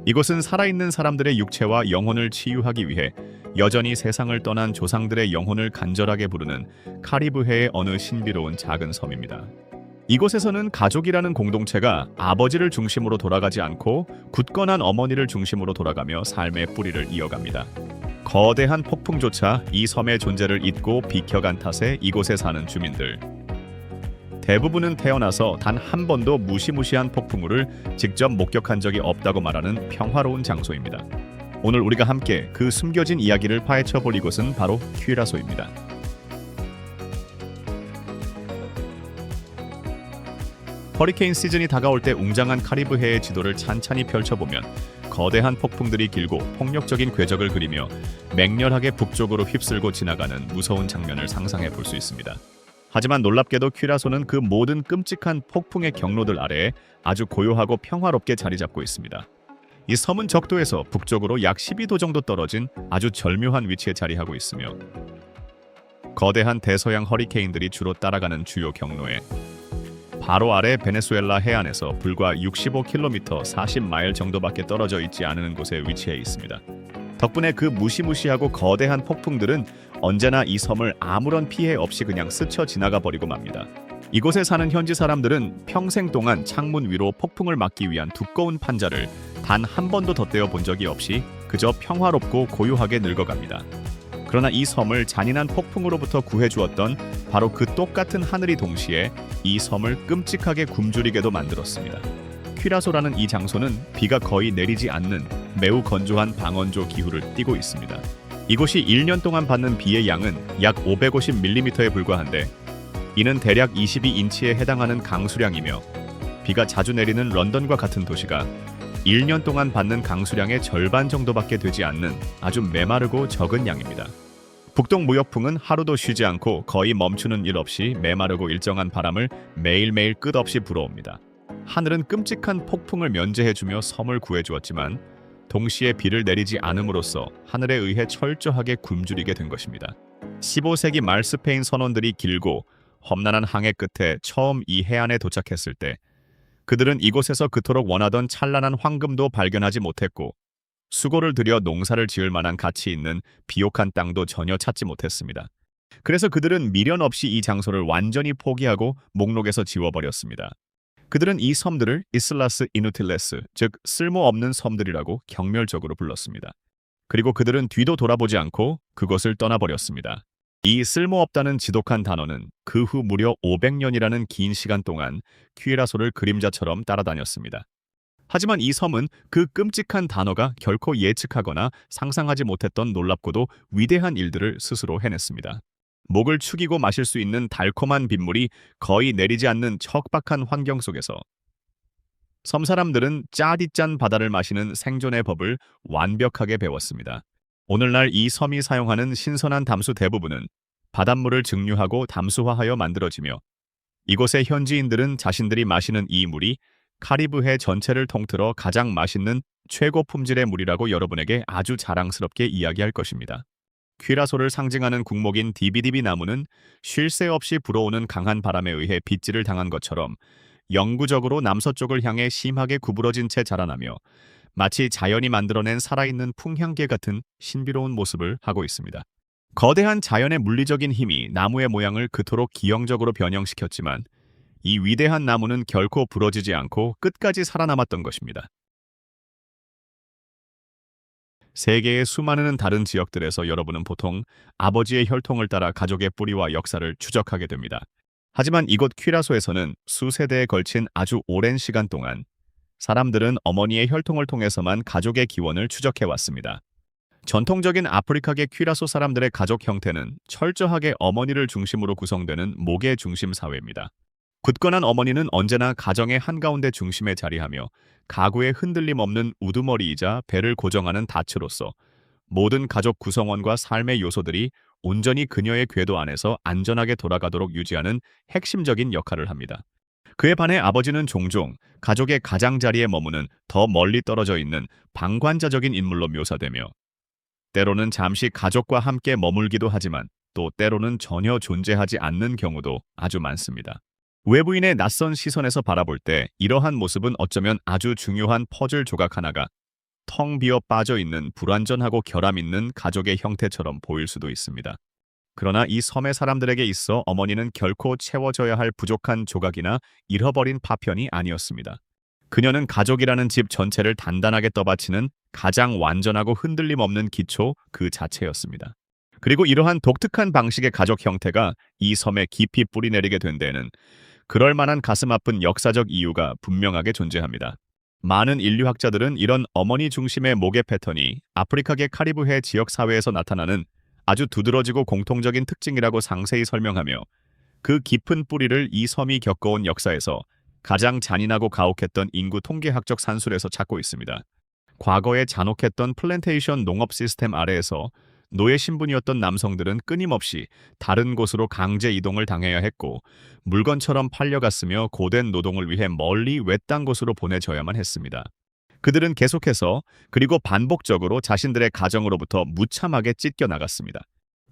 이곳은 살아있는 사람들의 육체와 영혼을 치유하기 위해 여전히 세상을 떠난 조상들의 영혼을 간절하게 부르는 카리브해의 어느 신비로운 작은 섬입니다. 이곳에서는 가족이라는 공동체가 아버지를 중심으로 돌아가지 않고 굳건한 어머니를 중심으로 돌아가며 삶의 뿌리를 이어갑니다. 거대한 폭풍조차 이 섬의 존재를 잊고 비켜간 탓에 이곳에 사는 주민들. 대부분은 태어나서 단 한 번도 무시무시한 폭풍우를 직접 목격한 적이 없다고 말하는 평화로운 장소입니다. 오늘 우리가 함께 그 숨겨진 이야기를 파헤쳐볼 이곳은 바로 퀴라소입니다. 허리케인 시즌이 다가올 때 웅장한 카리브해의 지도를 찬찬히 펼쳐보면 거대한 폭풍들이 길고 폭력적인 궤적을 그리며 맹렬하게 북쪽으로 휩쓸고 지나가는 무서운 장면을 상상해 볼 수 있습니다. 하지만 놀랍게도 퀴라소는 그 모든 끔찍한 폭풍의 경로들 아래에 아주 고요하고 평화롭게 자리 잡고 있습니다. 이 섬은 적도에서 북쪽으로 약 12도 정도 떨어진 아주 절묘한 위치에 자리하고 있으며 거대한 대서양 허리케인들이 주로 따라가는 주요 경로에 바로 아래 베네수엘라 해안에서 불과 65km 40마일 정도밖에 떨어져 있지 않은 곳에 위치해 있습니다. 덕분에 그 무시무시하고 거대한 폭풍들은 언제나 이 섬을 아무런 피해 없이 그냥 스쳐 지나가 버리고 맙니다. 이곳에 사는 현지 사람들은 평생 동안 창문 위로 폭풍을 막기 위한 두꺼운 판자를 단 한 번도 덧대어 본 적이 없이 그저 평화롭고 고요하게 늙어갑니다. 그러나 이 섬을 잔인한 폭풍으로부터 구해주었던 바로 그 똑같은 하늘이 동시에 이 섬을 끔찍하게 굶주리게도 만들었습니다. 퀴라소라는 이 장소는 비가 거의 내리지 않는 매우 건조한 방언조 기후를 띠고 있습니다. 이곳이 1년 동안 받는 비의 양은 약 550mm에 불과한데 이는 대략 22인치에 해당하는 강수량이며 비가 자주 내리는 런던과 같은 도시가 1년 동안 받는 강수량의 절반 정도밖에 되지 않는 아주 메마르고 적은 양입니다. 북동 무역풍은 하루도 쉬지 않고 거의 멈추는 일 없이 메마르고 일정한 바람을 매일매일 끝없이 불어옵니다. 하늘은 끔찍한 폭풍을 면제해주며 섬을 구해주었지만 동시에 비를 내리지 않음으로써 하늘에 의해 철저하게 굶주리게 된 것입니다. 15세기 말 스페인 선원들이 길고 험난한 항해 끝에 처음 이 해안에 도착했을 때 그들은 이곳에서 그토록 원하던 찬란한 황금도 발견하지 못했고 수고를 들여 농사를 지을 만한 가치 있는 비옥한 땅도 전혀 찾지 못했습니다. 그래서 그들은 미련 없이 이 장소를 완전히 포기하고 목록에서 지워버렸습니다. 그들은 이 섬들을 이슬라스 이누틸레스, 즉 쓸모없는 섬들이라고 경멸적으로 불렀습니다. 그리고 그들은 뒤도 돌아보지 않고 그곳을 떠나버렸습니다. 이 쓸모없다는 지독한 단어는 그 후 무려 500년이라는 긴 시간 동안 퀴라소를 그림자처럼 따라다녔습니다. 하지만 이 섬은 그 끔찍한 단어가 결코 예측하거나 상상하지 못했던 놀랍고도 위대한 일들을 스스로 해냈습니다. 목을 축이고 마실 수 있는 달콤한 빗물이 거의 내리지 않는 척박한 환경 속에서 섬 사람들은 짜디짠 바다를 마시는 생존의 법을 완벽하게 배웠습니다. 오늘날 이 섬이 사용하는 신선한 담수 대부분은 바닷물을 증류하고 담수화하여 만들어지며 이곳의 현지인들은 자신들이 마시는 이 물이 카리브해 전체를 통틀어 가장 맛있는 최고 품질의 물이라고 여러분에게 아주 자랑스럽게 이야기할 것입니다. 퀴라소를 상징하는 국목인 디비디비 나무는 쉴 새 없이 불어오는 강한 바람에 의해 빗질을 당한 것처럼 영구적으로 남서쪽을 향해 심하게 구부러진 채 자라나며 마치 자연이 만들어낸 살아있는 풍향계 같은 신비로운 모습을 하고 있습니다. 거대한 자연의 물리적인 힘이 나무의 모양을 그토록 기형적으로 변형시켰지만 이 위대한 나무는 결코 부러지지 않고 끝까지 살아남았던 것입니다. 세계의 수많은 다른 지역들에서 여러분은 보통 아버지의 혈통을 따라 가족의 뿌리와 역사를 추적하게 됩니다. 하지만 이곳 퀴라소에서는 수세대에 걸친 아주 오랜 시간 동안 사람들은 어머니의 혈통을 통해서만 가족의 기원을 추적해왔습니다. 전통적인 아프리카계 퀴라소 사람들의 가족 형태는 철저하게 어머니를 중심으로 구성되는 목의 중심 사회입니다. 굳건한 어머니는 언제나 가정의 한가운데 중심에 자리하며 가구의 흔들림 없는 우두머리이자 배를 고정하는 닻으로서 모든 가족 구성원과 삶의 요소들이 온전히 그녀의 궤도 안에서 안전하게 돌아가도록 유지하는 핵심적인 역할을 합니다. 그에 반해 아버지는 종종 가족의 가장자리에 머무는 더 멀리 떨어져 있는 방관자적인 인물로 묘사되며 때로는 잠시 가족과 함께 머물기도 하지만 또 때로는 전혀 존재하지 않는 경우도 아주 많습니다. 외부인의 낯선 시선에서 바라볼 때 이러한 모습은 어쩌면 아주 중요한 퍼즐 조각 하나가 텅 비어 빠져 있는 불완전하고 결함 있는 가족의 형태처럼 보일 수도 있습니다. 그러나 이 섬의 사람들에게 있어 어머니는 결코 채워져야 할 부족한 조각이나 잃어버린 파편이 아니었습니다. 그녀는 가족이라는 집 전체를 단단하게 떠받치는 가장 완전하고 흔들림 없는 기초 그 자체였습니다. 그리고 이러한 독특한 방식의 가족 형태가 이 섬에 깊이 뿌리내리게 된 데에는 그럴 만한 가슴 아픈 역사적 이유가 분명하게 존재합니다. 많은 인류학자들은 이런 어머니 중심의 목의 패턴이 아프리카계 카리브해 지역 사회에서 나타나는 아주 두드러지고 공통적인 특징이라고 상세히 설명하며 그 깊은 뿌리를 이 섬이 겪어온 역사에서 가장 잔인하고 가혹했던 인구 통계학적 산술에서 찾고 있습니다. 과거에 잔혹했던 플랜테이션 농업 시스템 아래에서 노예 신분이었던 남성들은 끊임없이 다른 곳으로 강제 이동을 당해야 했고 물건처럼 팔려갔으며 고된 노동을 위해 멀리 외딴 곳으로 보내져야만 했습니다. 그들은 계속해서 그리고 반복적으로 자신들의 가정으로부터 무참하게 찢겨나갔습니다.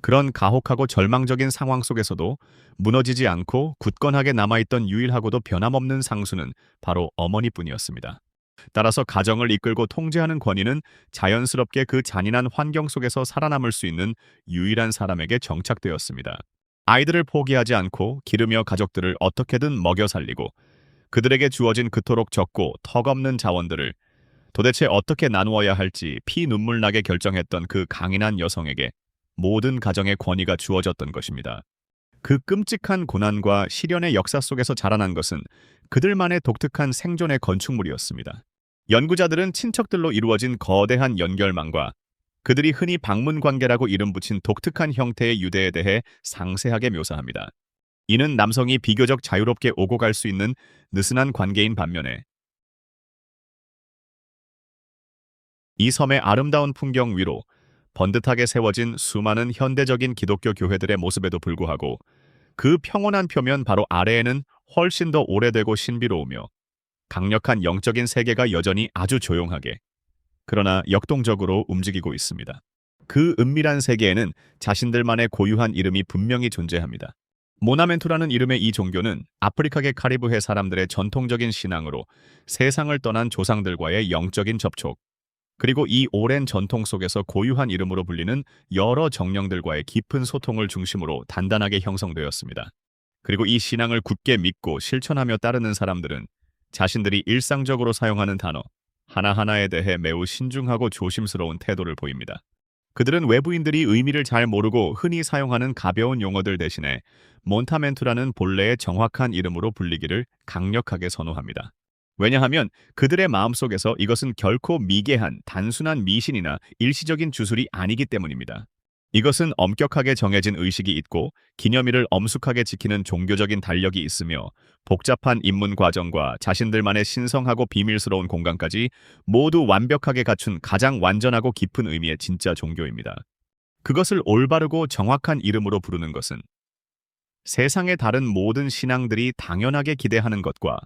그런 가혹하고 절망적인 상황 속에서도 무너지지 않고 굳건하게 남아있던 유일하고도 변함없는 상수는 바로 어머니뿐이었습니다. 따라서 가정을 이끌고 통제하는 권위는 자연스럽게 그 잔인한 환경 속에서 살아남을 수 있는 유일한 사람에게 정착되었습니다. 아이들을 포기하지 않고 기르며 가족들을 어떻게든 먹여 살리고 그들에게 주어진 그토록 적고 턱없는 자원들을 도대체 어떻게 나누어야 할지 피눈물 나게 결정했던 그 강인한 여성에게 모든 가정의 권위가 주어졌던 것입니다. 그 끔찍한 고난과 시련의 역사 속에서 자라난 것은 그들만의 독특한 생존의 건축물이었습니다. 연구자들은 친척들로 이루어진 거대한 연결망과 그들이 흔히 방문 관계라고 이름 붙인 독특한 형태의 유대에 대해 상세하게 묘사합니다. 이는 남성이 비교적 자유롭게 오고 갈 수 있는 느슨한 관계인 반면에 이 섬의 아름다운 풍경 위로 번듯하게 세워진 수많은 현대적인 기독교 교회들의 모습에도 불구하고 그 평온한 표면 바로 아래에는 훨씬 더 오래되고 신비로우며 강력한 영적인 세계가 여전히 아주 조용하게 그러나 역동적으로 움직이고 있습니다. 그 은밀한 세계에는 자신들만의 고유한 이름이 분명히 존재합니다. 모나멘투라는 이름의 이 종교는 아프리카계 카리브해 사람들의 전통적인 신앙으로 세상을 떠난 조상들과의 영적인 접촉, 그리고 이 오랜 전통 속에서 고유한 이름으로 불리는 여러 정령들과의 깊은 소통을 중심으로 단단하게 형성되었습니다. 그리고 이 신앙을 굳게 믿고 실천하며 따르는 사람들은 자신들이 일상적으로 사용하는 단어 하나하나에 대해 매우 신중하고 조심스러운 태도를 보입니다. 그들은 외부인들이 의미를 잘 모르고 흔히 사용하는 가벼운 용어들 대신에 몬타멘투라는 본래의 정확한 이름으로 불리기를 강력하게 선호합니다. 왜냐하면 그들의 마음속에서 이것은 결코 미개한 단순한 미신이나 일시적인 주술이 아니기 때문입니다. 이것은 엄격하게 정해진 의식이 있고 기념일을 엄숙하게 지키는 종교적인 달력이 있으며 복잡한 입문 과정과 자신들만의 신성하고 비밀스러운 공간까지 모두 완벽하게 갖춘 가장 완전하고 깊은 의미의 진짜 종교입니다. 그것을 올바르고 정확한 이름으로 부르는 것은 세상의 다른 모든 신앙들이 당연하게 기대하는 것과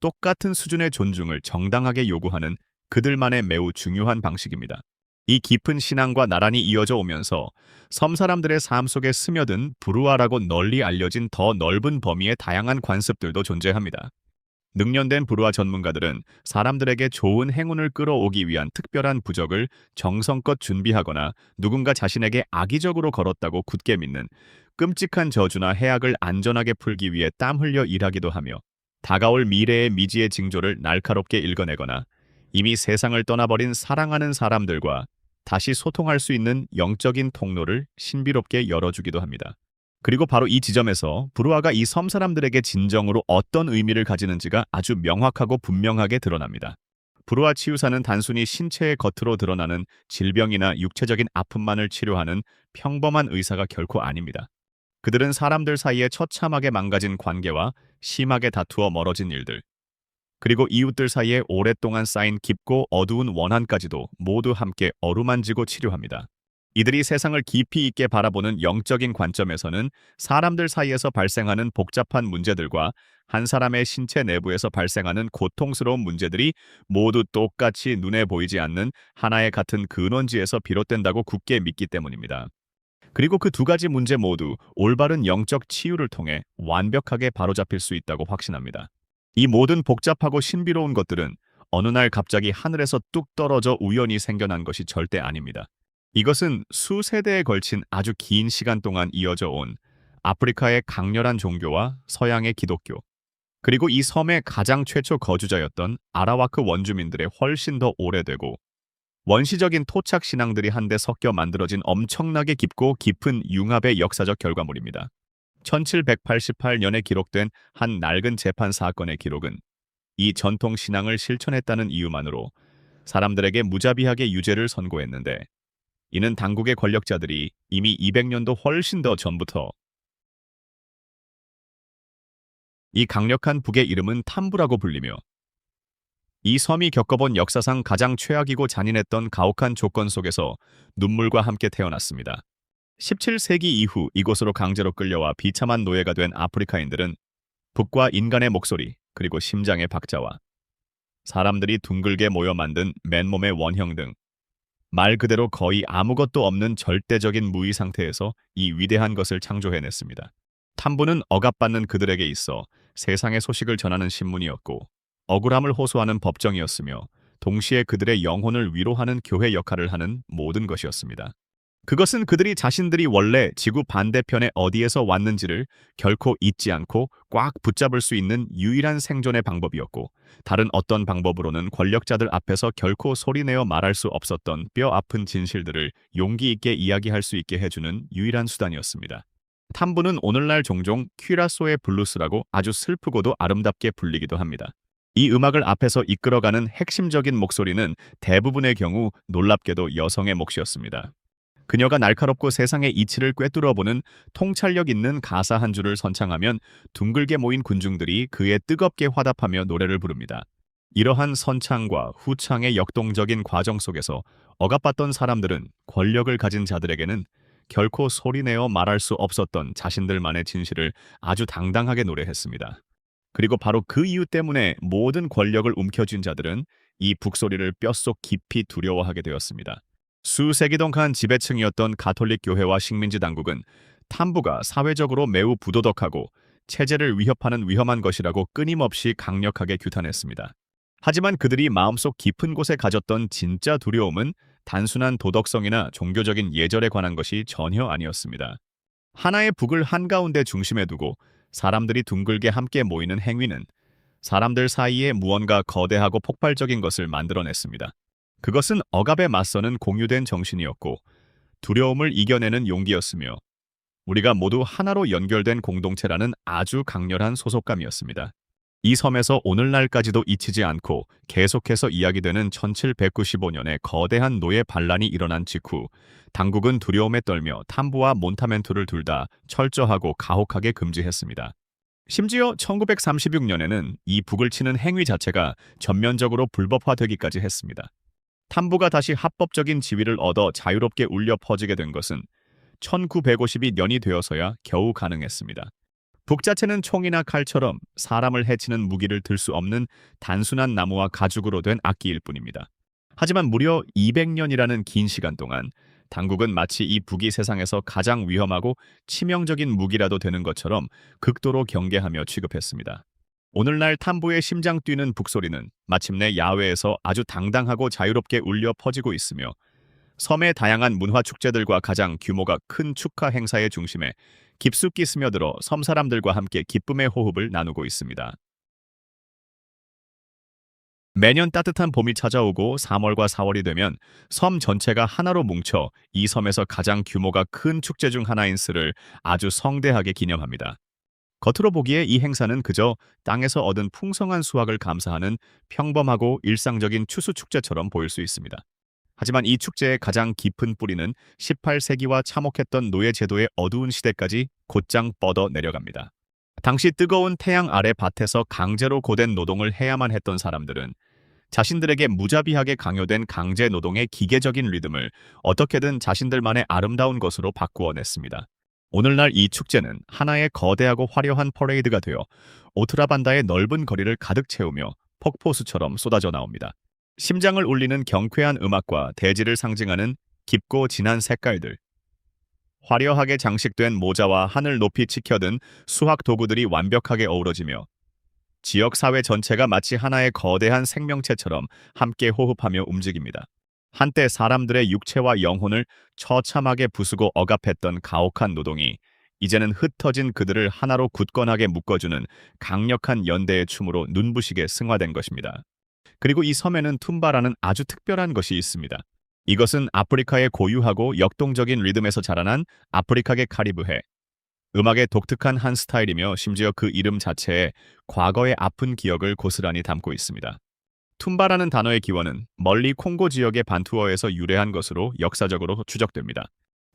똑같은 수준의 존중을 정당하게 요구하는 그들만의 매우 중요한 방식입니다. 이 깊은 신앙과 나란히 이어져 오면서 섬 사람들의 삶 속에 스며든 부루아라고 널리 알려진 더 넓은 범위의 다양한 관습들도 존재합니다. 능련된 부루아 전문가들은 사람들에게 좋은 행운을 끌어오기 위한 특별한 부적을 정성껏 준비하거나 누군가 자신에게 악의적으로 걸었다고 굳게 믿는 끔찍한 저주나 해악을 안전하게 풀기 위해 땀 흘려 일하기도 하며 다가올 미래의 미지의 징조를 날카롭게 읽어내거나 이미 세상을 떠나버린 사랑하는 사람들과 다시 소통할 수 있는 영적인 통로를 신비롭게 열어주기도 합니다. 그리고 바로 이 지점에서 부루아가 이 섬 사람들에게 진정으로 어떤 의미를 가지는지가 아주 명확하고 분명하게 드러납니다. 부루아 치유사는 단순히 신체의 겉으로 드러나는 질병이나 육체적인 아픔만을 치료하는 평범한 의사가 결코 아닙니다. 그들은 사람들 사이에 처참하게 망가진 관계와 심하게 다투어 멀어진 일들, 그리고 이웃들 사이에 오랫동안 쌓인 깊고 어두운 원한까지도 모두 함께 어루만지고 치료합니다. 이들이 세상을 깊이 있게 바라보는 영적인 관점에서는 사람들 사이에서 발생하는 복잡한 문제들과 한 사람의 신체 내부에서 발생하는 고통스러운 문제들이 모두 똑같이 눈에 보이지 않는 하나의 같은 근원지에서 비롯된다고 굳게 믿기 때문입니다. 그리고 그 두 가지 문제 모두 올바른 영적 치유를 통해 완벽하게 바로잡힐 수 있다고 확신합니다. 이 모든 복잡하고 신비로운 것들은 어느 날 갑자기 하늘에서 뚝 떨어져 우연히 생겨난 것이 절대 아닙니다. 이것은 수세대에 걸친 아주 긴 시간 동안 이어져 온 아프리카의 강렬한 종교와 서양의 기독교, 그리고 이 섬의 가장 최초 거주자였던 아라와크 원주민들의 훨씬 더 오래되고 원시적인 토착 신앙들이 한데 섞여 만들어진 엄청나게 깊고 깊은 융합의 역사적 결과물입니다. 1788년에 기록된 한 낡은 재판 사건의 기록은 이 전통 신앙을 실천했다는 이유만으로 사람들에게 무자비하게 유죄를 선고했는데, 이는 당국의 권력자들이 이미 200년도 훨씬 더 전부터 이 강력한 북의 이름은 탐부라고 불리며 이 섬이 겪어본 역사상 가장 최악이고 잔인했던 가혹한 조건 속에서 눈물과 함께 태어났습니다. 17세기 이후 이곳으로 강제로 끌려와 비참한 노예가 된 아프리카인들은 북과 인간의 목소리, 그리고 심장의 박자와 사람들이 둥글게 모여 만든 맨몸의 원형 등 말 그대로 거의 아무것도 없는 절대적인 무의 상태에서 이 위대한 것을 창조해냈습니다. 탐부는 억압받는 그들에게 있어 세상의 소식을 전하는 신문이었고, 억울함을 호소하는 법정이었으며, 동시에 그들의 영혼을 위로하는 교회 역할을 하는 모든 것이었습니다. 그것은 그들이 자신들이 원래 지구 반대편에 어디에서 왔는지를 결코 잊지 않고 꽉 붙잡을 수 있는 유일한 생존의 방법이었고, 다른 어떤 방법으로는 권력자들 앞에서 결코 소리내어 말할 수 없었던 뼈 아픈 진실들을 용기 있게 이야기할 수 있게 해주는 유일한 수단이었습니다. 탐부는 오늘날 종종 퀴라소의 블루스라고 아주 슬프고도 아름답게 불리기도 합니다. 이 음악을 앞에서 이끌어가는 핵심적인 목소리는 대부분의 경우 놀랍게도 여성의 몫이었습니다. 그녀가 날카롭고 세상의 이치를 꿰뚫어보는 통찰력 있는 가사 한 줄을 선창하면 둥글게 모인 군중들이 그에 뜨겁게 화답하며 노래를 부릅니다. 이러한 선창과 후창의 역동적인 과정 속에서 억압받던 사람들은 권력을 가진 자들에게는 결코 소리내어 말할 수 없었던 자신들만의 진실을 아주 당당하게 노래했습니다. 그리고 바로 그 이유 때문에 모든 권력을 움켜쥔 자들은 이 북소리를 뼛속 깊이 두려워하게 되었습니다. 수세기 동안 지배층이었던 가톨릭 교회와 식민지 당국은 탐부가 사회적으로 매우 부도덕하고 체제를 위협하는 위험한 것이라고 끊임없이 강력하게 규탄했습니다. 하지만 그들이 마음속 깊은 곳에 가졌던 진짜 두려움은 단순한 도덕성이나 종교적인 예절에 관한 것이 전혀 아니었습니다. 하나의 북을 한가운데 중심에 두고 사람들이 둥글게 함께 모이는 행위는 사람들 사이에 무언가 거대하고 폭발적인 것을 만들어냈습니다. 그것은 억압에 맞서는 공유된 정신이었고, 두려움을 이겨내는 용기였으며, 우리가 모두 하나로 연결된 공동체라는 아주 강렬한 소속감이었습니다. 이 섬에서 오늘날까지도 잊히지 않고 계속해서 이야기되는 1795년에 거대한 노예 반란이 일어난 직후 당국은 두려움에 떨며 탐부와 몬타멘투를 둘 다 철저하고 가혹하게 금지했습니다. 심지어 1936년에는 이 북을 치는 행위 자체가 전면적으로 불법화되기까지 했습니다. 탐부가 다시 합법적인 지위를 얻어 자유롭게 울려 퍼지게 된 것은 1952년이 되어서야 겨우 가능했습니다. 북 자체는 총이나 칼처럼 사람을 해치는 무기를 들 수 없는 단순한 나무와 가죽으로 된 악기일 뿐입니다. 하지만 무려 200년이라는 긴 시간 동안 당국은 마치 이 북이 세상에서 가장 위험하고 치명적인 무기라도 되는 것처럼 극도로 경계하며 취급했습니다. 오늘날 탐부의 심장 뛰는 북소리는 마침내 야외에서 아주 당당하고 자유롭게 울려 퍼지고 있으며, 섬의 다양한 문화 축제들과 가장 규모가 큰 축하 행사의 중심에 깊숙이 스며들어 섬 사람들과 함께 기쁨의 호흡을 나누고 있습니다. 매년 따뜻한 봄이 찾아오고 3월과 4월이 되면 섬 전체가 하나로 뭉쳐 이 섬에서 가장 규모가 큰 축제 중 하나인 스를 아주 성대하게 기념합니다. 겉으로 보기에 이 행사는 그저 땅에서 얻은 풍성한 수확을 감사하는 평범하고 일상적인 추수 축제처럼 보일 수 있습니다. 하지만 이 축제의 가장 깊은 뿌리는 18세기와 참혹했던 노예 제도의 어두운 시대까지 곧장 뻗어 내려갑니다. 당시 뜨거운 태양 아래 밭에서 강제로 고된 노동을 해야만 했던 사람들은 자신들에게 무자비하게 강요된 강제 노동의 기계적인 리듬을 어떻게든 자신들만의 아름다운 것으로 바꾸어 냈습니다. 오늘날 이 축제는 하나의 거대하고 화려한 퍼레이드가 되어 오트라반다의 넓은 거리를 가득 채우며 폭포수처럼 쏟아져 나옵니다. 심장을 울리는 경쾌한 음악과 대지를 상징하는 깊고 진한 색깔들, 화려하게 장식된 모자와 하늘 높이 치켜든 수학 도구들이 완벽하게 어우러지며 지역 사회 전체가 마치 하나의 거대한 생명체처럼 함께 호흡하며 움직입니다. 한때 사람들의 육체와 영혼을 처참하게 부수고 억압했던 가혹한 노동이 이제는 흩어진 그들을 하나로 굳건하게 묶어주는 강력한 연대의 춤으로 눈부시게 승화된 것입니다. 그리고 이 섬에는 툼바라는 아주 특별한 것이 있습니다. 이것은 아프리카의 고유하고 역동적인 리듬에서 자라난 아프리카계 카리브해, 음악의 독특한 한 스타일이며 심지어 그 이름 자체에 과거의 아픈 기억을 고스란히 담고 있습니다. 툼바라는 단어의 기원은 멀리 콩고 지역의 반투어에서 유래한 것으로 역사적으로 추적됩니다.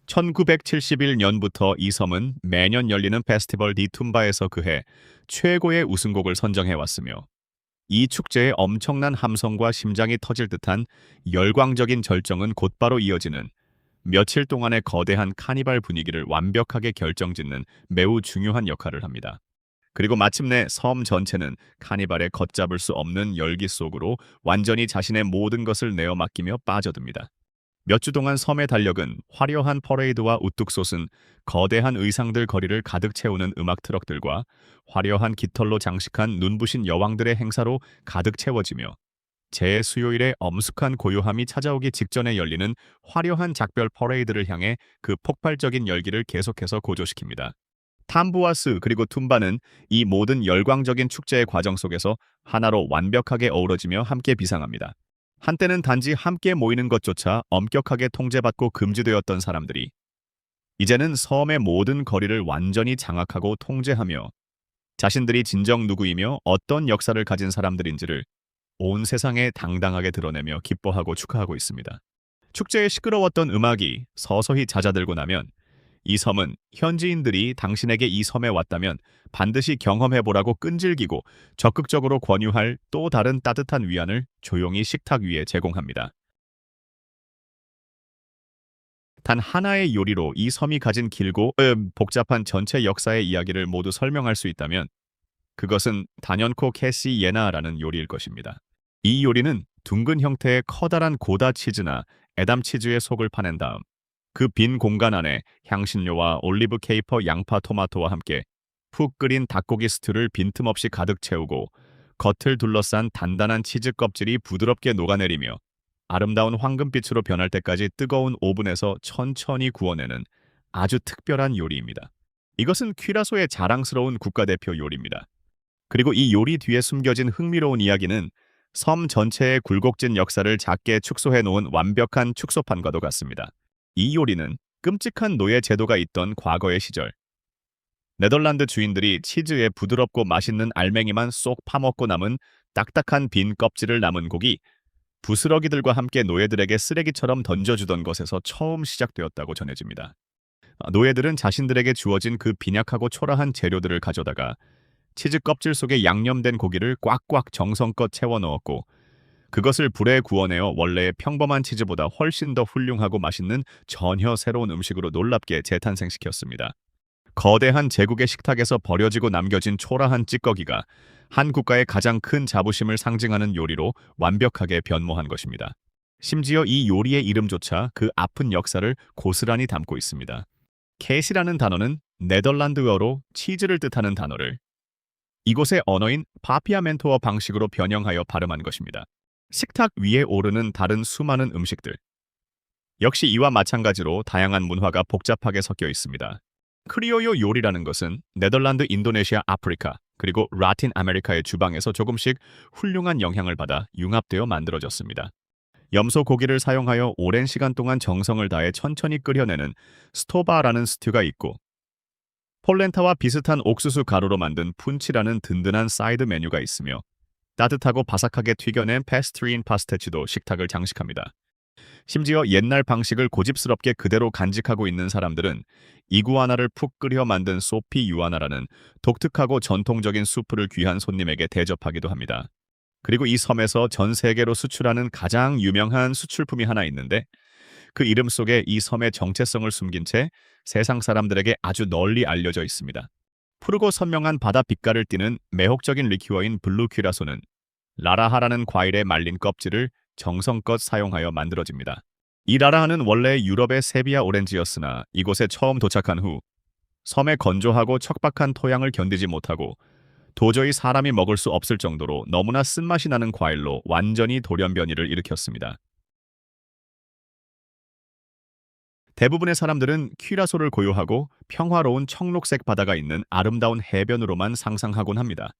1971년부터 이 섬은 매년 열리는 페스티벌 디 툼바에서 그해 최고의 우승곡을 선정해왔으며 이 축제의 엄청난 함성과 심장이 터질 듯한 열광적인 절정은 곧바로 이어지는 며칠 동안의 거대한 카니발 분위기를 완벽하게 결정짓는 매우 중요한 역할을 합니다. 그리고 마침내 섬 전체는 카니발에 걷잡을 수 없는 열기 속으로 완전히 자신의 모든 것을 내어 맡기며 빠져듭니다. 몇 주 동안 섬의 달력은 화려한 퍼레이드와 우뚝 솟은 거대한 의상들 거리를 가득 채우는 음악 트럭들과 화려한 깃털로 장식한 눈부신 여왕들의 행사로 가득 채워지며 제 수요일에 엄숙한 고요함이 찾아오기 직전에 열리는 화려한 작별 퍼레이드를 향해 그 폭발적인 열기를 계속해서 고조시킵니다. 탐부아스 그리고 툼바는 이 모든 열광적인 축제의 과정 속에서 하나로 완벽하게 어우러지며 함께 비상합니다. 한때는 단지 함께 모이는 것조차 엄격하게 통제받고 금지되었던 사람들이 이제는 섬의 모든 거리를 완전히 장악하고 통제하며 자신들이 진정 누구이며 어떤 역사를 가진 사람들인지를 온 세상에 당당하게 드러내며 기뻐하고 축하하고 있습니다. 축제에 시끄러웠던 음악이 서서히 잦아들고 나면 이 섬은 현지인들이 당신에게 이 섬에 왔다면 반드시 경험해보라고 끈질기고 적극적으로 권유할 또 다른 따뜻한 위안을 조용히 식탁 위에 제공합니다. 단 하나의 요리로 이 섬이 가진 길고 복잡한 전체 역사의 이야기를 모두 설명할 수 있다면 그것은 단연코 캐시 예나라는 요리일 것입니다. 이 요리는 둥근 형태의 커다란 고다 치즈나 에담 치즈의 속을 파낸 다음 그 빈 공간 안에 향신료와 올리브 케이퍼, 양파, 토마토와 함께 푹 끓인 닭고기 스튜를 빈틈없이 가득 채우고 겉을 둘러싼 단단한 치즈 껍질이 부드럽게 녹아내리며 아름다운 황금빛으로 변할 때까지 뜨거운 오븐에서 천천히 구워내는 아주 특별한 요리입니다. 이것은 퀴라소의 자랑스러운 국가대표 요리입니다. 그리고 이 요리 뒤에 숨겨진 흥미로운 이야기는 섬 전체의 굴곡진 역사를 작게 축소해 놓은 완벽한 축소판과도 같습니다. 이 요리는 끔찍한 노예 제도가 있던 과거의 시절, 네덜란드 주인들이 치즈에 부드럽고 맛있는 알맹이만 쏙 파먹고 남은 딱딱한 빈 껍질을 남은 고기, 부스러기들과 함께 노예들에게 쓰레기처럼 던져주던 것에서 처음 시작되었다고 전해집니다. 노예들은 자신들에게 주어진 그 빈약하고 초라한 재료들을 가져다가 치즈 껍질 속에 양념된 고기를 꽉꽉 정성껏 채워 넣었고 그것을 불에 구워내어 원래의 평범한 치즈보다 훨씬 더 훌륭하고 맛있는 전혀 새로운 음식으로 놀랍게 재탄생시켰습니다. 거대한 제국의 식탁에서 버려지고 남겨진 초라한 찌꺼기가 한 국가의 가장 큰 자부심을 상징하는 요리로 완벽하게 변모한 것입니다. 심지어 이 요리의 이름조차 그 아픈 역사를 고스란히 담고 있습니다. 캣이라는 단어는 네덜란드어로 치즈를 뜻하는 단어를 이곳의 언어인 파피아멘토어 방식으로 변형하여 발음한 것입니다. 식탁 위에 오르는 다른 수많은 음식들. 역시 이와 마찬가지로 다양한 문화가 복잡하게 섞여 있습니다. 크리오요 요리라는 것은 네덜란드, 인도네시아, 아프리카, 그리고 라틴 아메리카의 주방에서 조금씩 훌륭한 영향을 받아 융합되어 만들어졌습니다. 염소 고기를 사용하여 오랜 시간 동안 정성을 다해 천천히 끓여내는 스토바라는 스튜가 있고 폴렌타와 비슷한 옥수수 가루로 만든 푼치라는 든든한 사이드 메뉴가 있으며 따뜻하고 바삭하게 튀겨낸 페스트리인 파스테치도 식탁을 장식합니다. 심지어 옛날 방식을 고집스럽게 그대로 간직하고 있는 사람들은 이구아나를 푹 끓여 만든 소피 유아나라는 독특하고 전통적인 수프를 귀한 손님에게 대접하기도 합니다. 그리고 이 섬에서 전 세계로 수출하는 가장 유명한 수출품이 하나 있는데 그 이름 속에 이 섬의 정체성을 숨긴 채 세상 사람들에게 아주 널리 알려져 있습니다. 푸르고 선명한 바다 빛깔을 띠는 매혹적인 리큐어인 블루 퀴라소는 라라하라는 과일의 말린 껍질을 정성껏 사용하여 만들어집니다. 이 라라하는 원래 유럽의 세비야 오렌지였으나 이곳에 처음 도착한 후 섬의 건조하고 척박한 토양을 견디지 못하고 도저히 사람이 먹을 수 없을 정도로 너무나 쓴맛이 나는 과일로 완전히 돌연변이를 일으켰습니다. 대부분의 사람들은 퀴라소를 고요하고 평화로운 청록색 바다가 있는 아름다운 해변으로만 상상하곤 합니다.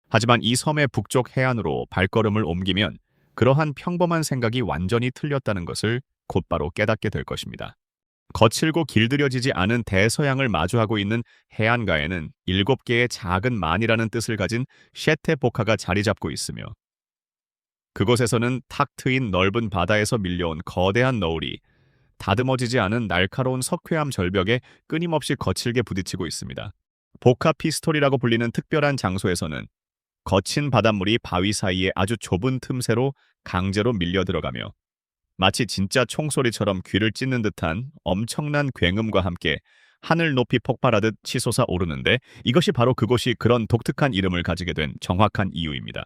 하지만 이 섬의 북쪽 해안으로 발걸음을 옮기면 그러한 평범한 생각이 완전히 틀렸다는 것을 곧바로 깨닫게 될 것입니다. 거칠고 길들여지지 않은 대서양을 마주하고 있는 해안가에는 7개의 작은 만이라는 뜻을 가진 셰테 복화가 자리 잡고 있으며 그곳에서는 탁 트인 넓은 바다에서 밀려온 거대한 너울이 다듬어지지 않은 날카로운 석회암 절벽에 끊임없이 거칠게 부딪히고 있습니다. 복화 피스톨이라고 불리는 특별한 장소에서는 거친 바닷물이 바위 사이에 아주 좁은 틈새로 강제로 밀려 들어가며 마치 진짜 총소리처럼 귀를 찢는 듯한 엄청난 굉음과 함께 하늘 높이 폭발하듯 치솟아 오르는데 이것이 바로 그곳이 그런 독특한 이름을 가지게 된 정확한 이유입니다.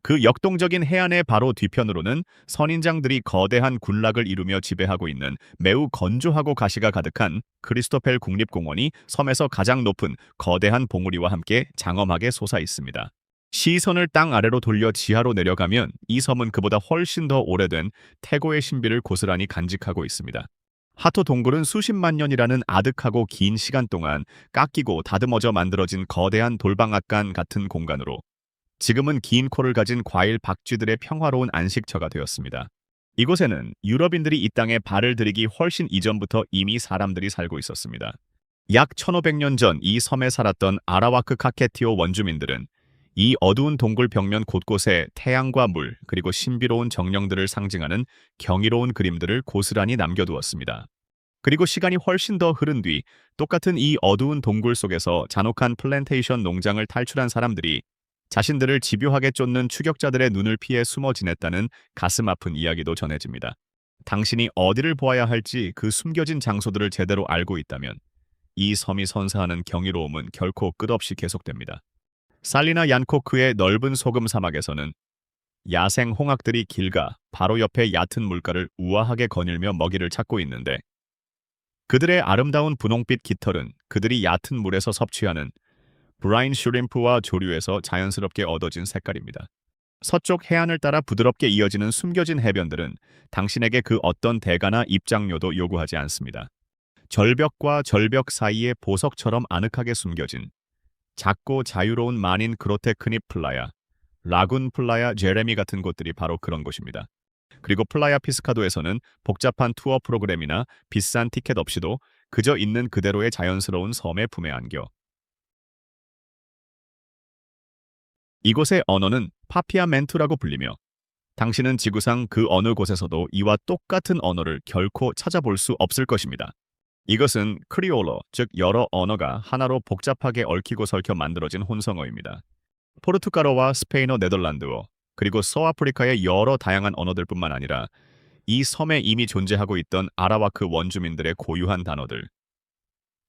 그 역동적인 해안의 바로 뒤편으로는 선인장들이 거대한 군락을 이루며 지배하고 있는 매우 건조하고 가시가 가득한 크리스토펠 국립공원이 섬에서 가장 높은 거대한 봉우리와 함께 장엄하게 솟아 있습니다. 시선을 땅 아래로 돌려 지하로 내려가면 이 섬은 그보다 훨씬 더 오래된 태고의 신비를 고스란히 간직하고 있습니다. 하토 동굴은 수십만 년이라는 아득하고 긴 시간 동안 깎이고 다듬어져 만들어진 거대한 돌방앗간 같은 공간으로 지금은 긴 코를 가진 과일 박쥐들의 평화로운 안식처가 되었습니다. 이곳에는 유럽인들이 이 땅에 발을 들이기 훨씬 이전부터 이미 사람들이 살고 있었습니다. 약 1500년 전 이 섬에 살았던 아라와크 카케티오 원주민들은 이 어두운 동굴 벽면 곳곳에 태양과 물 그리고 신비로운 정령들을 상징하는 경이로운 그림들을 고스란히 남겨두었습니다. 그리고 시간이 훨씬 더 흐른 뒤 똑같은 이 어두운 동굴 속에서 잔혹한 플랜테이션 농장을 탈출한 사람들이 자신들을 집요하게 쫓는 추격자들의 눈을 피해 숨어 지냈다는 가슴 아픈 이야기도 전해집니다. 당신이 어디를 보아야 할지 그 숨겨진 장소들을 제대로 알고 있다면 이 섬이 선사하는 경이로움은 결코 끝없이 계속됩니다. 살리나 얀코크의 넓은 소금 사막에서는 야생 홍학들이 길가 바로 옆에 얕은 물가를 우아하게 거닐며 먹이를 찾고 있는데 그들의 아름다운 분홍빛 깃털은 그들이 얕은 물에서 섭취하는 브라인 슈림프와 조류에서 자연스럽게 얻어진 색깔입니다. 서쪽 해안을 따라 부드럽게 이어지는 숨겨진 해변들은 당신에게 그 어떤 대가나 입장료도 요구하지 않습니다. 절벽과 절벽 사이에 보석처럼 아늑하게 숨겨진 작고 자유로운 만인 그로테크닙 플라야, 라군 플라야 제레미 같은 곳들이 바로 그런 곳입니다. 그리고 플라야 피스카도에서는 복잡한 투어 프로그램이나 비싼 티켓 없이도 그저 있는 그대로의 자연스러운 섬의 품에 안겨 이곳의 언어는 파피아멘투라고 불리며 당신은 지구상 그 어느 곳에서도 이와 똑같은 언어를 결코 찾아볼 수 없을 것입니다. 이것은 크리올러, 즉 여러 언어가 하나로 복잡하게 얽히고 설켜 만들어진 혼성어입니다. 포르투갈어와 스페인어, 네덜란드어, 그리고 서아프리카의 여러 다양한 언어들뿐만 아니라 이 섬에 이미 존재하고 있던 아라와크 원주민들의 고유한 단어들,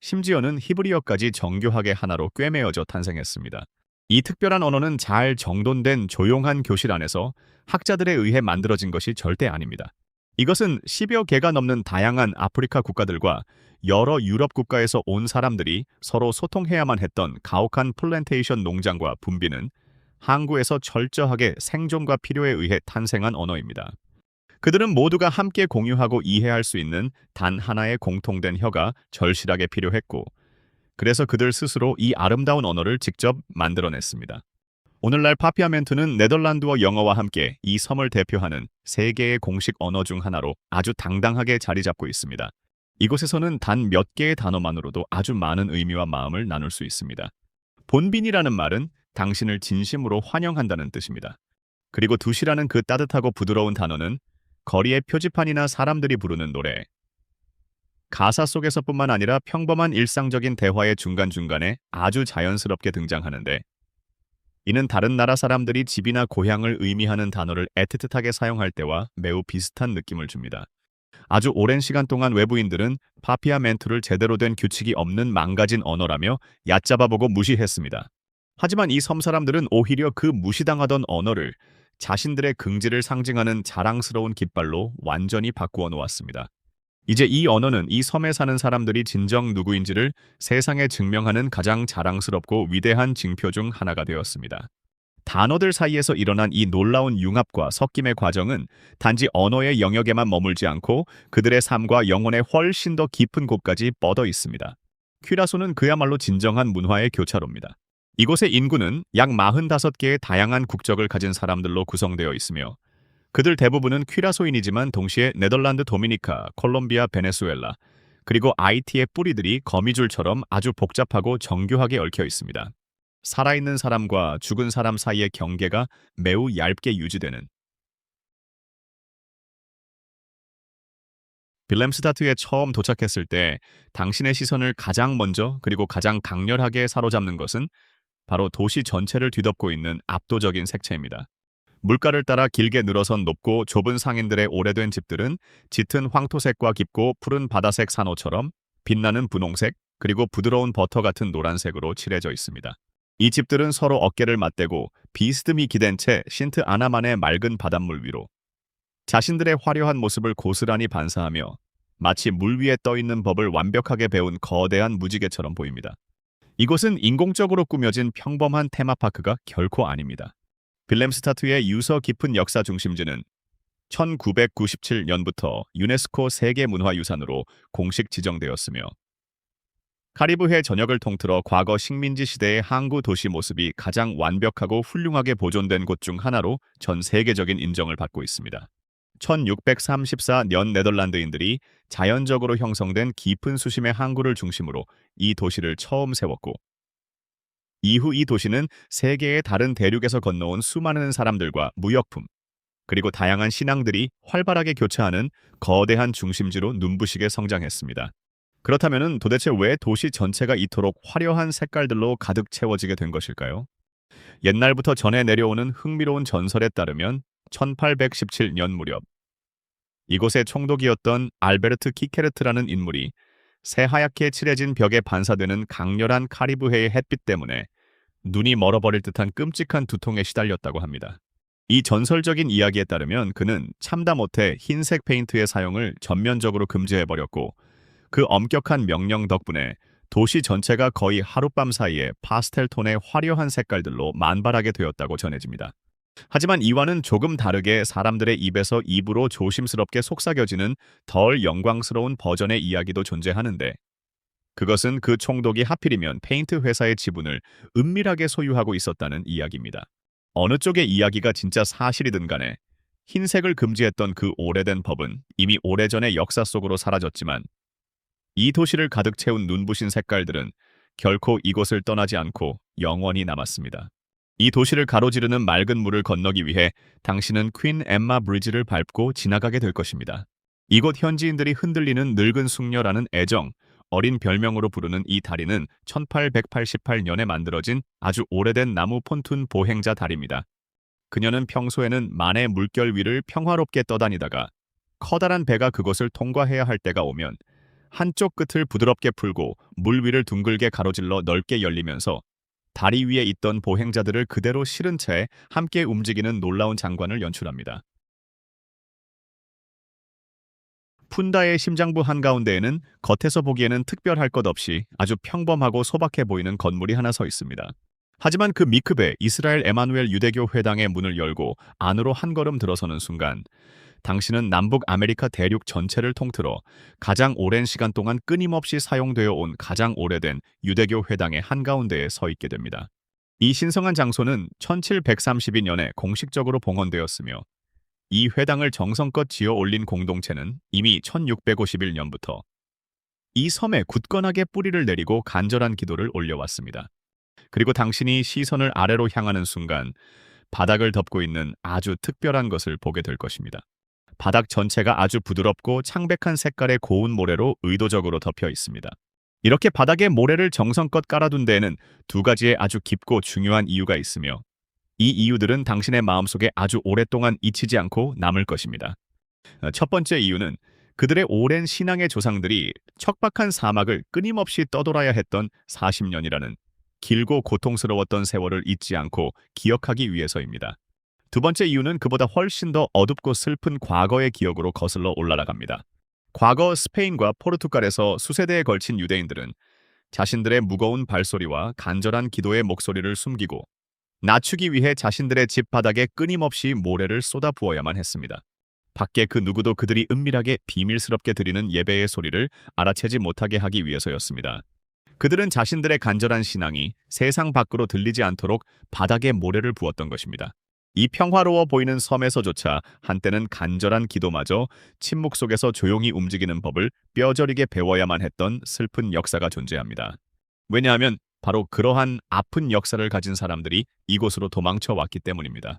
심지어는 히브리어까지 정교하게 하나로 꿰매어져 탄생했습니다. 이 특별한 언어는 잘 정돈된 조용한 교실 안에서 학자들에 의해 만들어진 것이 절대 아닙니다. 이것은 10여 개가 넘는 다양한 아프리카 국가들과 여러 유럽 국가에서 온 사람들이 서로 소통해야만 했던 가혹한 플랜테이션 농장과 분비는 항구에서 철저하게 생존과 필요에 의해 탄생한 언어입니다. 그들은 모두가 함께 공유하고 이해할 수 있는 단 하나의 공통된 혀가 절실하게 필요했고 그래서 그들 스스로 이 아름다운 언어를 직접 만들어냈습니다. 오늘날 파피아멘투는 네덜란드어 영어와 함께 이 섬을 대표하는 세계의 공식 언어 중 하나로 아주 당당하게 자리 잡고 있습니다. 이곳에서는 단 몇 개의 단어만으로도 아주 많은 의미와 마음을 나눌 수 있습니다. 본빈이라는 말은 당신을 진심으로 환영한다는 뜻입니다. 그리고 두시라는 그 따뜻하고 부드러운 단어는 거리의 표지판이나 사람들이 부르는 노래, 가사 속에서뿐만 아니라 평범한 일상적인 대화의 중간중간에 아주 자연스럽게 등장하는데 이는 다른 나라 사람들이 집이나 고향을 의미하는 단어를 애틋하게 사용할 때와 매우 비슷한 느낌을 줍니다. 아주 오랜 시간 동안 외부인들은 파피아멘투를 제대로 된 규칙이 없는 망가진 언어라며 얕잡아보고 무시했습니다. 하지만 이 섬 사람들은 오히려 그 무시당하던 언어를 자신들의 긍지를 상징하는 자랑스러운 깃발로 완전히 바꾸어 놓았습니다. 이제 이 언어는 이 섬에 사는 사람들이 진정 누구인지를 세상에 증명하는 가장 자랑스럽고 위대한 징표 중 하나가 되었습니다. 단어들 사이에서 일어난 이 놀라운 융합과 섞임의 과정은 단지 언어의 영역에만 머물지 않고 그들의 삶과 영혼의 훨씬 더 깊은 곳까지 뻗어 있습니다. 퀴라소는 그야말로 진정한 문화의 교차로입니다. 이곳의 인구는 약 45개의 다양한 국적을 가진 사람들로 구성되어 있으며 그들 대부분은 퀴라소인이지만 동시에 네덜란드, 도미니카, 콜롬비아, 베네수엘라, 그리고 아이티의 뿌리들이 거미줄처럼 아주 복잡하고 정교하게 얽혀 있습니다. 살아있는 사람과 죽은 사람 사이의 경계가 매우 얇게 유지되는 빌렘스다트에 처음 도착했을 때 당신의 시선을 가장 먼저 그리고 가장 강렬하게 사로잡는 것은 바로 도시 전체를 뒤덮고 있는 압도적인 색채입니다. 물가를 따라 길게 늘어선 높고 좁은 상인들의 오래된 집들은 짙은 황토색과 깊고 푸른 바다색 산호처럼 빛나는 분홍색 그리고 부드러운 버터 같은 노란색으로 칠해져 있습니다. 이 집들은 서로 어깨를 맞대고 비스듬히 기댄 채 신트 아나만의 맑은 바닷물 위로 자신들의 화려한 모습을 고스란히 반사하며 마치 물 위에 떠 있는 법을 완벽하게 배운 거대한 무지개처럼 보입니다. 이곳은 인공적으로 꾸며진 평범한 테마파크가 결코 아닙니다. 빌렘스타트의 유서 깊은 역사 중심지는 1997년부터 유네스코 세계문화유산으로 공식 지정되었으며 카리브해 전역을 통틀어 과거 식민지 시대의 항구 도시 모습이 가장 완벽하고 훌륭하게 보존된 곳 중 하나로 전 세계적인 인정을 받고 있습니다. 1634년 네덜란드인들이 자연적으로 형성된 깊은 수심의 항구를 중심으로 이 도시를 처음 세웠고 이후 이 도시는 세계의 다른 대륙에서 건너온 수많은 사람들과 무역품, 그리고 다양한 신앙들이 활발하게 교차하는 거대한 중심지로 눈부시게 성장했습니다. 그렇다면 도대체 왜 도시 전체가 이토록 화려한 색깔들로 가득 채워지게 된 것일까요? 옛날부터 전해 내려오는 흥미로운 전설에 따르면 1817년 무렵 이곳의 총독이었던 알베르트 키케르트라는 인물이 새하얗게 칠해진 벽에 반사되는 강렬한 카리브해의 햇빛 때문에 눈이 멀어버릴 듯한 끔찍한 두통에 시달렸다고 합니다. 이 전설적인 이야기에 따르면 그는 참다 못해 흰색 페인트의 사용을 전면적으로 금지해버렸고 그 엄격한 명령 덕분에 도시 전체가 거의 하룻밤 사이에 파스텔 톤의 화려한 색깔들로 만발하게 되었다고 전해집니다. 하지만 이와는 조금 다르게 사람들의 입에서 입으로 조심스럽게 속삭여지는 덜 영광스러운 버전의 이야기도 존재하는데 그것은 그 총독이 하필이면 페인트 회사의 지분을 은밀하게 소유하고 있었다는 이야기입니다. 어느 쪽의 이야기가 진짜 사실이든 간에 흰색을 금지했던 그 오래된 법은 이미 오래전의 역사 속으로 사라졌지만 이 도시를 가득 채운 눈부신 색깔들은 결코 이곳을 떠나지 않고 영원히 남았습니다. 이 도시를 가로지르는 맑은 물을 건너기 위해 당신은 퀸 엠마 브리지를 밟고 지나가게 될 것입니다. 이곳 현지인들이 흔들리는 늙은 숙녀라는 애정, 어린 별명으로 부르는 이 다리는 1888년에 만들어진 아주 오래된 나무 폰툰 보행자 다리입니다. 그녀는 평소에는 만의 물결 위를 평화롭게 떠다니다가 커다란 배가 그곳을 통과해야 할 때가 오면 한쪽 끝을 부드럽게 풀고 물 위를 둥글게 가로질러 넓게 열리면서 다리 위에 있던 보행자들을 그대로 실은 채 함께 움직이는 놀라운 장관을 연출합니다. 푼다의 심장부 한가운데에는 겉에서 보기에는 특별할 것 없이 아주 평범하고 소박해 보이는 건물이 하나 서 있습니다. 하지만 그 미크베 이스라엘 에마누엘 유대교 회당의 문을 열고 안으로 한 걸음 들어서는 순간 당신은 남북 아메리카 대륙 전체를 통틀어 가장 오랜 시간 동안 끊임없이 사용되어 온 가장 오래된 유대교 회당의 한가운데에 서 있게 됩니다. 이 신성한 장소는 1732년에 공식적으로 봉헌되었으며 이 회당을 정성껏 지어 올린 공동체는 이미 1651년부터 이 섬에 굳건하게 뿌리를 내리고 간절한 기도를 올려왔습니다. 그리고 당신이 시선을 아래로 향하는 순간 바닥을 덮고 있는 아주 특별한 것을 보게 될 것입니다. 바닥 전체가 아주 부드럽고 창백한 색깔의 고운 모래로 의도적으로 덮여 있습니다. 이렇게 바닥에 모래를 정성껏 깔아둔 데에는 두 가지의 아주 깊고 중요한 이유가 있으며 이 이유들은 당신의 마음속에 아주 오랫동안 잊히지 않고 남을 것입니다. 첫 번째 이유는 그들의 오랜 신앙의 조상들이 척박한 사막을 끊임없이 떠돌아야 했던 40년이라는 길고 고통스러웠던 세월을 잊지 않고 기억하기 위해서입니다. 두 번째 이유는 그보다 훨씬 더 어둡고 슬픈 과거의 기억으로 거슬러 올라갑니다. 과거 스페인과 포르투갈에서 수세대에 걸친 유대인들은 자신들의 무거운 발소리와 간절한 기도의 목소리를 숨기고 낮추기 위해 자신들의 집 바닥에 끊임없이 모래를 쏟아 부어야만 했습니다. 밖에 그 누구도 그들이 은밀하게 비밀스럽게 드리는 예배의 소리를 알아채지 못하게 하기 위해서였습니다. 그들은 자신들의 간절한 신앙이 세상 밖으로 들리지 않도록 바닥에 모래를 부었던 것입니다. 이 평화로워 보이는 섬에서조차 한때는 간절한 기도마저 침묵 속에서 조용히 움직이는 법을 뼈저리게 배워야만 했던 슬픈 역사가 존재합니다. 왜냐하면 바로 그러한 아픈 역사를 가진 사람들이 이곳으로 도망쳐 왔기 때문입니다.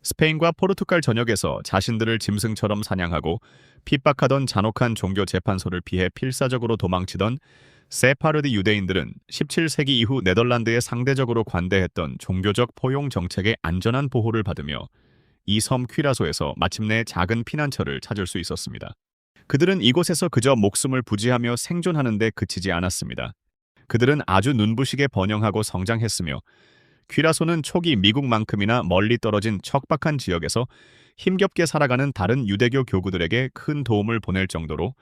스페인과 포르투갈 전역에서 자신들을 짐승처럼 사냥하고 핍박하던 잔혹한 종교 재판소를 피해 필사적으로 도망치던 세파르디 유대인들은 17세기 이후 네덜란드에 상대적으로 관대했던 종교적 포용 정책의 안전한 보호를 받으며 이 섬 퀴라소에서 마침내 작은 피난처를 찾을 수 있었습니다. 그들은 이곳에서 그저 목숨을 부지하며 생존하는 데 그치지 않았습니다. 그들은 아주 눈부시게 번영하고 성장했으며 퀴라소는 초기 미국만큼이나 멀리 떨어진 척박한 지역에서 힘겹게 살아가는 다른 유대교 교구들에게 큰 도움을 보낼 정도로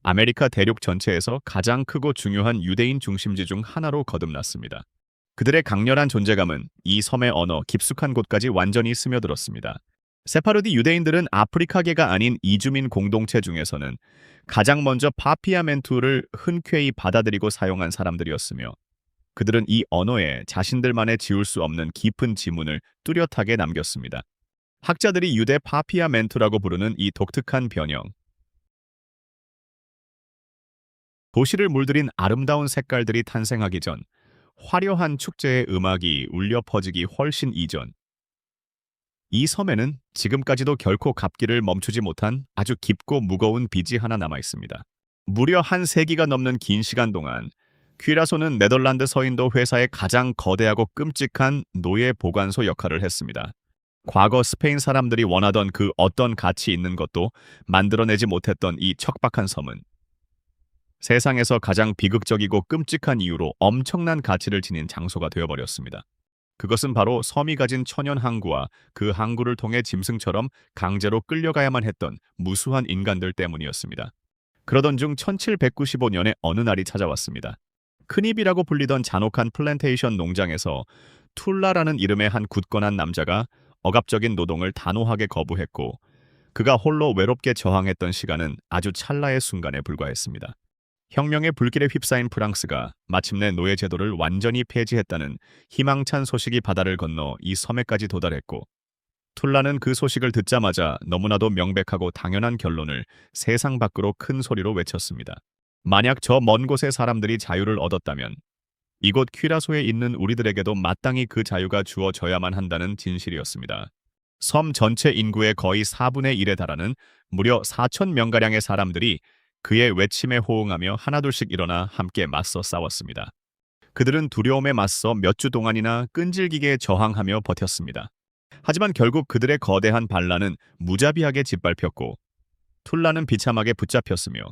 아메리카 대륙 전체에서 가장 크고 중요한 유대인 중심지 중 하나로 거듭났습니다. 그들의 강렬한 존재감은 이 섬의 언어 깊숙한 곳까지 완전히 스며들었습니다. 세파르디 유대인들은 아프리카계가 아닌 이주민 공동체 중에서는 가장 먼저 파피아멘투를 흔쾌히 받아들이고 사용한 사람들이었으며 그들은 이 언어에 자신들만의 지울 수 없는 깊은 지문을 뚜렷하게 남겼습니다. 학자들이 유대 파피아멘투라고 부르는 이 독특한 변형, 도시를 물들인 아름다운 색깔들이 탄생하기 전, 화려한 축제의 음악이 울려 퍼지기 훨씬 이전, 이 섬에는 지금까지도 결코 갚기를 멈추지 못한 아주 깊고 무거운 빚이 하나 남아 있습니다. 무려 한 세기가 넘는 긴 시간 동안 퀴라소는 네덜란드 서인도 회사의 가장 거대하고 끔찍한 노예 보관소 역할을 했습니다. 과거 스페인 사람들이 원하던 그 어떤 가치 있는 것도 만들어내지 못했던 이 척박한 섬은 세상에서 가장 비극적이고 끔찍한 이유로 엄청난 가치를 지닌 장소가 되어버렸습니다. 그것은 바로 섬이 가진 천연 항구와 그 항구를 통해 짐승처럼 강제로 끌려가야만 했던 무수한 인간들 때문이었습니다. 그러던 중 1795년에 어느 날이 찾아왔습니다. 큰입이라고 불리던 잔혹한 플랜테이션 농장에서 툴라라는 이름의 한 굳건한 남자가 억압적인 노동을 단호하게 거부했고 그가 홀로 외롭게 저항했던 시간은 아주 찰나의 순간에 불과했습니다. 혁명의 불길에 휩싸인 프랑스가 마침내 노예 제도를 완전히 폐지했다는 희망찬 소식이 바다를 건너 이 섬에까지 도달했고 툴라는 그 소식을 듣자마자 너무나도 명백하고 당연한 결론을 세상 밖으로 큰 소리로 외쳤습니다. 만약 저 먼 곳의 사람들이 자유를 얻었다면 이곳 퀴라소에 있는 우리들에게도 마땅히 그 자유가 주어져야만 한다는 진실이었습니다. 섬 전체 인구의 거의 4분의 1에 달하는 무려 4천 명가량의 사람들이 그의 외침에 호응하며 하나둘씩 일어나 함께 맞서 싸웠습니다. 그들은 두려움에 맞서 몇 주 동안이나 끈질기게 저항하며 버텼습니다. 하지만 결국 그들의 거대한 반란은 무자비하게 짓밟혔고 툴라는 비참하게 붙잡혔으며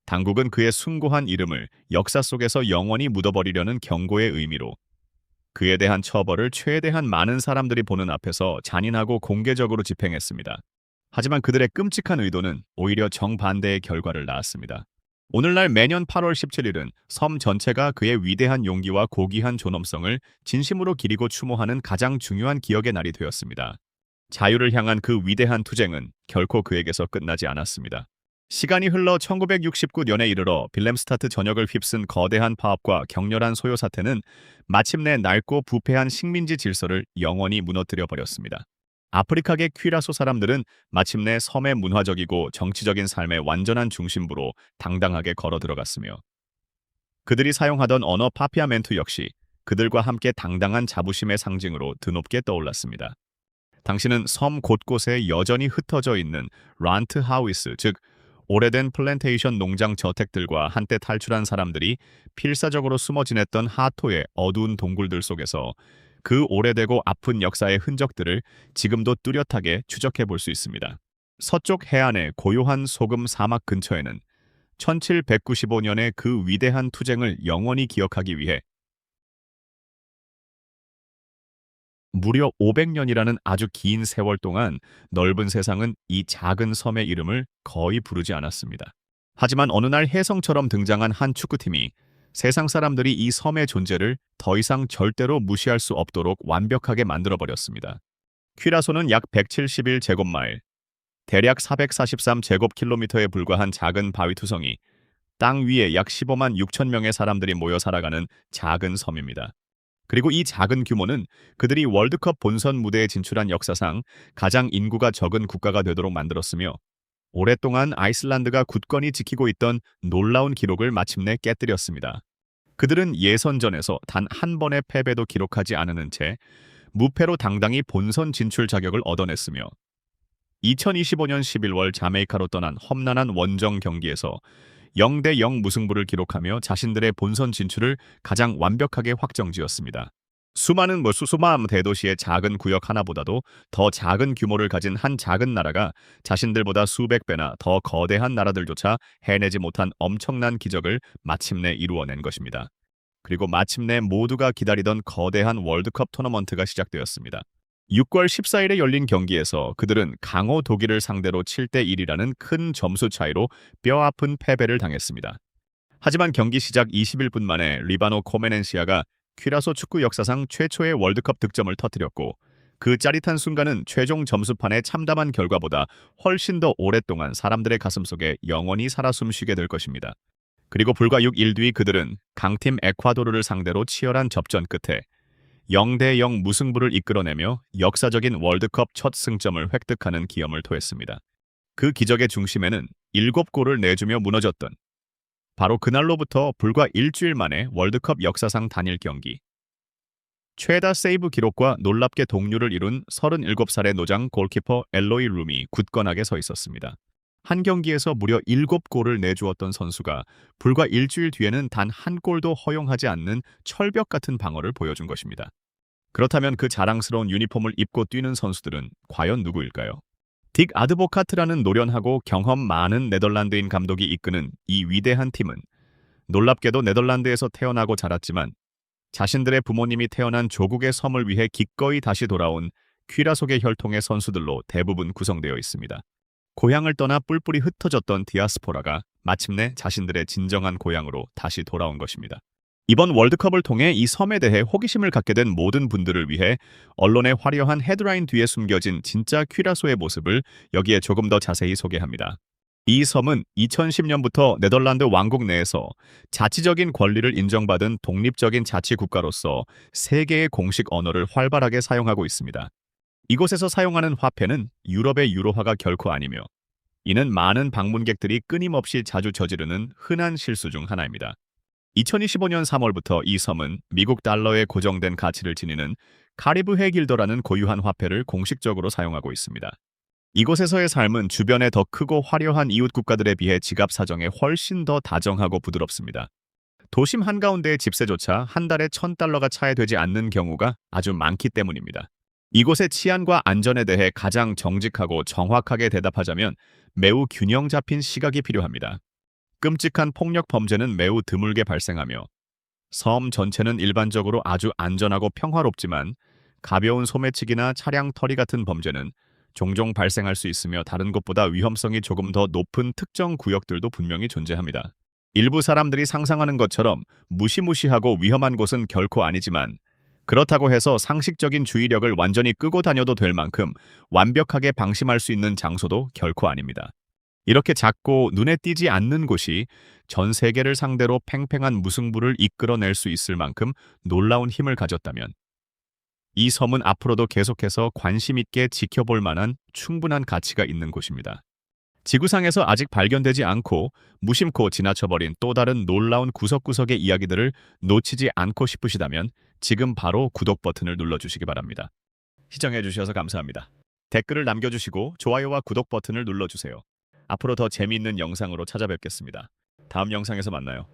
당국은 그의 숭고한 이름을 역사 속에서 영원히 묻어버리려는 경고의 의미로 그에 대한 처벌을 최대한 많은 사람들이 보는 앞에서 잔인하고 공개적으로 집행했습니다. 하지만 그들의 끔찍한 의도는 오히려 정반대의 결과를 낳았습니다. 오늘날 매년 8월 17일은 섬 전체가 그의 위대한 용기와 고귀한 존엄성을 진심으로 기리고 추모하는 가장 중요한 기억의 날이 되었습니다. 자유를 향한 그 위대한 투쟁은 결코 그에게서 끝나지 않았습니다. 시간이 흘러 1969년에 이르러 빌렘스타트 전역을 휩쓴 거대한 파업과 격렬한 소요 사태는 마침내 낡고 부패한 식민지 질서를 영원히 무너뜨려 버렸습니다. 아프리카계 퀴라소 사람들은 마침내 섬의 문화적이고 정치적인 삶의 완전한 중심부로 당당하게 걸어 들어갔으며 그들이 사용하던 언어 파피아멘투 역시 그들과 함께 당당한 자부심의 상징으로 드높게 떠올랐습니다. 당시는 섬 곳곳에 여전히 흩어져 있는 란트 하우스, 즉 오래된 플랜테이션 농장 저택들과 한때 탈출한 사람들이 필사적으로 숨어 지냈던 하토의 어두운 동굴들 속에서 그 오래되고 아픈 역사의 흔적들을 지금도 뚜렷하게 추적해 볼 수 있습니다. 서쪽 해안의 고요한 소금 사막 근처에는 1795년의 그 위대한 투쟁을 영원히 기억하기 위해 무려 500년이라는 아주 긴 세월 동안 넓은 세상은 이 작은 섬의 이름을 거의 부르지 않았습니다. 하지만 어느 날 혜성처럼 등장한 한 축구팀이 세상 사람들이 이 섬의 존재를 더 이상 절대로 무시할 수 없도록 완벽하게 만들어버렸습니다. 퀴라소는 약 171제곱마일, 대략 443제곱킬로미터에 불과한 작은 바위투성이 땅 위에 약 15만 6천 명의 사람들이 모여 살아가는 작은 섬입니다. 그리고 이 작은 규모는 그들이 월드컵 본선 무대에 진출한 역사상 가장 인구가 적은 국가가 되도록 만들었으며 오랫동안 아이슬란드가 굳건히 지키고 있던 놀라운 기록을 마침내 깨뜨렸습니다. 그들은 예선전에서 단 한 번의 패배도 기록하지 않은 채 무패로 당당히 본선 진출 자격을 얻어냈으며 2025년 11월 자메이카로 떠난 험난한 원정 경기에서 0대0 무승부를 기록하며 자신들의 본선 진출을 가장 완벽하게 확정지었습니다. 수많은 대도시의 작은 구역 하나보다도 더 작은 규모를 가진 한 작은 나라가 자신들보다 수백 배나 더 거대한 나라들조차 해내지 못한 엄청난 기적을 마침내 이루어낸 것입니다. 그리고 마침내 모두가 기다리던 거대한 월드컵 토너먼트가 시작되었습니다. 6월 14일에 열린 경기에서 그들은 강호 독일을 상대로 7대1이라는 큰 점수 차이로 뼈아픈 패배를 당했습니다. 하지만 경기 시작 21분 만에 리바노 코메넨시아가 퀴라소 축구 역사상 최초의 월드컵 득점을 터뜨렸고 그 짜릿한 순간은 최종 점수판에 참담한 결과보다 훨씬 더 오랫동안 사람들의 가슴속에 영원히 살아 숨쉬게 될 것입니다. 그리고 불과 6일 뒤 그들은 강팀 에콰도르를 상대로 치열한 접전 끝에 0대0 무승부를 이끌어내며 역사적인 월드컵 첫 승점을 획득하는 기염을 토했습니다. 그 기적의 중심에는 7골을 내주며 무너졌던 바로 그날로부터 불과 일주일 만에 월드컵 역사상 단일 경기 최다 세이브 기록과 놀랍게 동률을 이룬 37살의 노장 골키퍼 엘로이 룸이 굳건하게 서 있었습니다. 한 경기에서 무려 7골을 내주었던 선수가 불과 일주일 뒤에는 단 한 골도 허용하지 않는 철벽 같은 방어를 보여준 것입니다. 그렇다면 그 자랑스러운 유니폼을 입고 뛰는 선수들은 과연 누구일까요? 딕 아드보카트라는 노련하고 경험 많은 네덜란드인 감독이 이끄는 이 위대한 팀은 놀랍게도 네덜란드에서 태어나고 자랐지만 자신들의 부모님이 태어난 조국의 섬을 위해 기꺼이 다시 돌아온 퀴라속의 혈통의 선수들로 대부분 구성되어 있습니다. 고향을 떠나 뿔뿔이 흩어졌던 디아스포라가 마침내 자신들의 진정한 고향으로 다시 돌아온 것입니다. 이번 월드컵을 통해 이 섬에 대해 호기심을 갖게 된 모든 분들을 위해 언론의 화려한 헤드라인 뒤에 숨겨진 진짜 퀴라소의 모습을 여기에 조금 더 자세히 소개합니다. 이 섬은 2010년부터 네덜란드 왕국 내에서 자치적인 권리를 인정받은 독립적인 자치국가로서 세계의 공식 언어를 활발하게 사용하고 있습니다. 이곳에서 사용하는 화폐는 유럽의 유로화가 결코 아니며 이는 많은 방문객들이 끊임없이 자주 저지르는 흔한 실수 중 하나입니다. 2025년 3월부터 이 섬은 미국 달러에 고정된 가치를 지니는 카리브해 길더라는 고유한 화폐를 공식적으로 사용하고 있습니다. 이곳에서의 삶은 주변의 더 크고 화려한 이웃 국가들에 비해 지갑 사정에 훨씬 더 다정하고 부드럽습니다. 도심 한가운데의 집세조차 한 달에 $1,000가 차이 되지 않는 경우가 아주 많기 때문입니다. 이곳의 치안과 안전에 대해 가장 정직하고 정확하게 대답하자면 매우 균형 잡힌 시각이 필요합니다. 끔찍한 폭력 범죄는 매우 드물게 발생하며 섬 전체는 일반적으로 아주 안전하고 평화롭지만 가벼운 소매치기나 차량 터리 같은 범죄는 종종 발생할 수 있으며 다른 곳보다 위험성이 조금 더 높은 특정 구역들도 분명히 존재합니다. 일부 사람들이 상상하는 것처럼 무시무시하고 위험한 곳은 결코 아니지만 그렇다고 해서 상식적인 주의력을 완전히 끄고 다녀도 될 만큼 완벽하게 방심할 수 있는 장소도 결코 아닙니다. 이렇게 작고 눈에 띄지 않는 곳이 전 세계를 상대로 팽팽한 무승부를 이끌어낼 수 있을 만큼 놀라운 힘을 가졌다면 이 섬은 앞으로도 계속해서 관심 있게 지켜볼 만한 충분한 가치가 있는 곳입니다. 지구상에서 아직 발견되지 않고 무심코 지나쳐버린 또 다른 놀라운 구석구석의 이야기들을 놓치지 않고 싶으시다면 지금 바로 구독 버튼을 눌러주시기 바랍니다. 시청해주셔서 감사합니다. 댓글을 남겨주시고 좋아요와 구독 버튼을 눌러주세요. 앞으로 더 재미있는 영상으로 찾아뵙겠습니다. 다음 영상에서 만나요.